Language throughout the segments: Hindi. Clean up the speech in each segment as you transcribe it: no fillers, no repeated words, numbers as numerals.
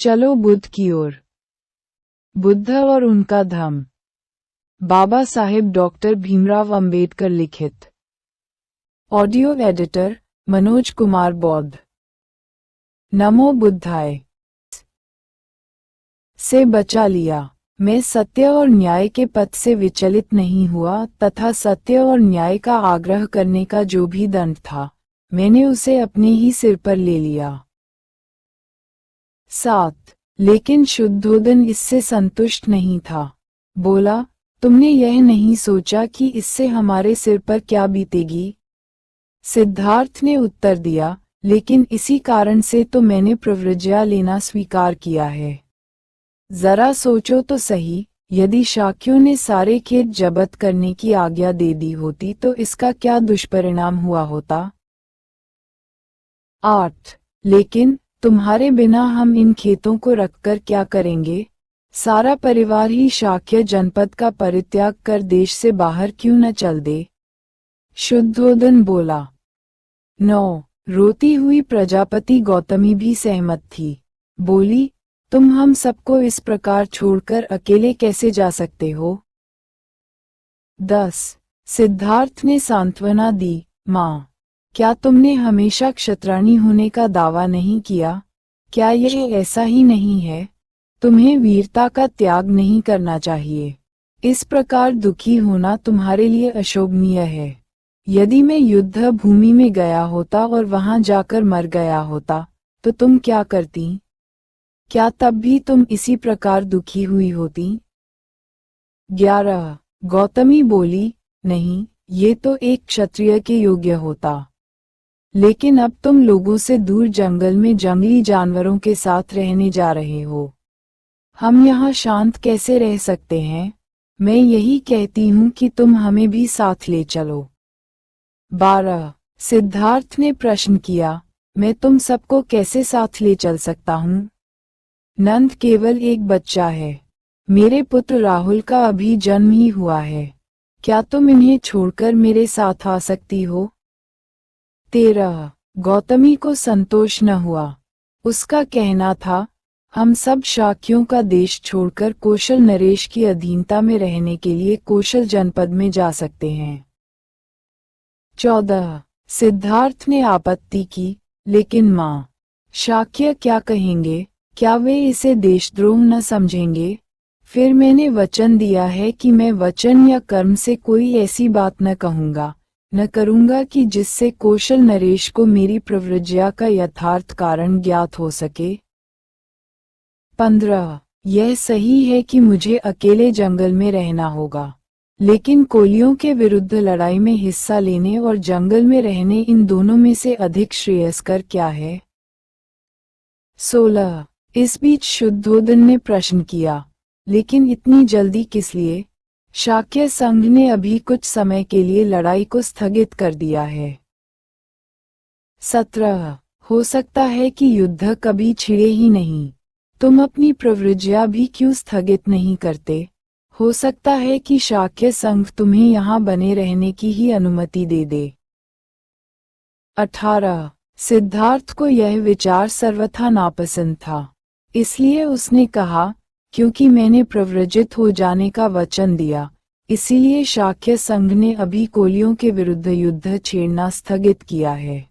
चलो बुद्ध की ओर। बुद्ध और उनका धम्म। बाबा साहेब डॉक्टर भीमराव अंबेडकर लिखित। ऑडियो एडिटर मनोज कुमार बौद्ध। नमो बुद्धाय। से बचा लिया। मैं सत्य और न्याय के पथ से विचलित नहीं हुआ तथा सत्य और न्याय का आग्रह करने का जो भी दंड था मैंने उसे अपने ही सिर पर ले लिया। 7 लेकिन शुद्धोदन इससे संतुष्ट नहीं था। बोला, तुमने यह नहीं सोचा कि इससे हमारे सिर पर क्या बीतेगी? सिद्धार्थ ने उत्तर दिया, लेकिन इसी कारण से तो मैंने प्रव्रज्या लेना स्वीकार किया है। जरा सोचो तो सही, यदि शाक्यों ने सारे खेत जब्त करने की आज्ञा दे दी होती तो इसका क्या दुष्परिणाम हुआ होता? 8 लेकिन तुम्हारे बिना हम इन खेतों को रखकर क्या करेंगे? सारा परिवार ही शाक्य जनपद का परित्याग कर देश से बाहर क्यों न चल दे? शुद्धोदन बोला। 9 रोती हुई प्रजापति गौतमी भी सहमत थी। बोली, तुम हम सबको इस प्रकार छोड़कर अकेले कैसे जा सकते हो? 10 सिद्धार्थ ने सांत्वना दी, माँ, क्या तुमने हमेशा क्षत्राणी होने का दावा नहीं किया? क्या यह ऐसा ही नहीं है? तुम्हें वीरता का त्याग नहीं करना चाहिए। इस प्रकार दुखी होना तुम्हारे लिए अशोभनीय है। यदि मैं युद्ध भूमि में गया होता और वहां जाकर मर गया होता तो तुम क्या करती? क्या तब भी तुम इसी प्रकार दुखी हुई होती? 11 गौतमी बोली, नहीं, ये तो एक क्षत्रिय के योग्य होता। लेकिन अब तुम लोगों से दूर जंगल में जंगली जानवरों के साथ रहने जा रहे हो। हम यहाँ शांत कैसे रह सकते हैं? मैं यही कहती हूँ कि तुम हमें भी साथ ले चलो। 12 सिद्धार्थ ने प्रश्न किया, मैं तुम सबको कैसे साथ ले चल सकता हूँ? नंद केवल एक बच्चा है। मेरे पुत्र राहुल का अभी जन्म ही हुआ है। क्या तुम इन्हें छोड़कर मेरे साथ आ सकती हो? 13 गौतमी को संतोष न हुआ। उसका कहना था, हम सब शाक्यों का देश छोड़कर कौशल नरेश की अधीनता में रहने के लिए कौशल जनपद में जा सकते हैं। 14 सिद्धार्थ ने आपत्ति की, लेकिन माँ, शाक्य क्या कहेंगे? क्या वे इसे देशद्रोह न समझेंगे? फिर मैंने वचन दिया है कि मैं वचन या कर्म से कोई ऐसी बात न कहूँगा, न करूँगा कि जिससे कौशल नरेश को मेरी प्रव्रज्या का यथार्थ कारण ज्ञात हो सके। 15 यह सही है कि मुझे अकेले जंगल में रहना होगा, लेकिन कोलियों के विरुद्ध लड़ाई में हिस्सा लेने और जंगल में रहने इन दोनों में से अधिक श्रेयस्कर क्या है? 16 इस बीच शुद्धोदन ने प्रश्न किया, लेकिन इतनी जल्दी किस लिए? शाक्य संघ ने अभी कुछ समय के लिए लड़ाई को स्थगित कर दिया है। 17 हो सकता है कि युद्ध कभी छिड़े ही नहीं। तुम अपनी प्रव्रज्या भी क्यों स्थगित नहीं करते? हो सकता है कि शाक्य संघ तुम्हें यहाँ बने रहने की ही अनुमति दे दे। 18 सिद्धार्थ को यह विचार सर्वथा नापसंद था, इसलिए उसने कहा, क्योंकि मैंने प्रव्रजित हो जाने का वचन दिया, इसीलिए शाक्य संघ ने अभी कोलियों के विरुद्ध युद्ध छेड़ना स्थगित किया है।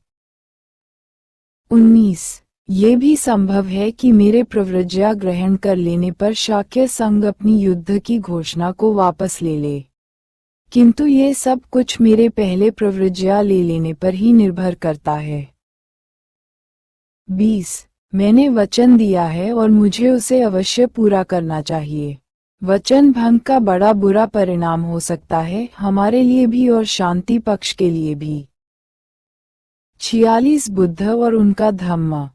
19 ये भी संभव है कि मेरे प्रव्रज्या ग्रहण कर लेने पर शाक्य संघ अपनी युद्ध की घोषणा को वापस ले ले, किंतु ये सब कुछ मेरे पहले प्रव्रज्या ले लेने पर ही निर्भर करता है। 20 मैंने वचन दिया है और मुझे उसे अवश्य पूरा करना चाहिए। वचन भंग का बड़ा बुरा परिणाम हो सकता है, हमारे लिए भी और शांति पक्ष के लिए भी। 46 बुद्ध और उनका धम्म।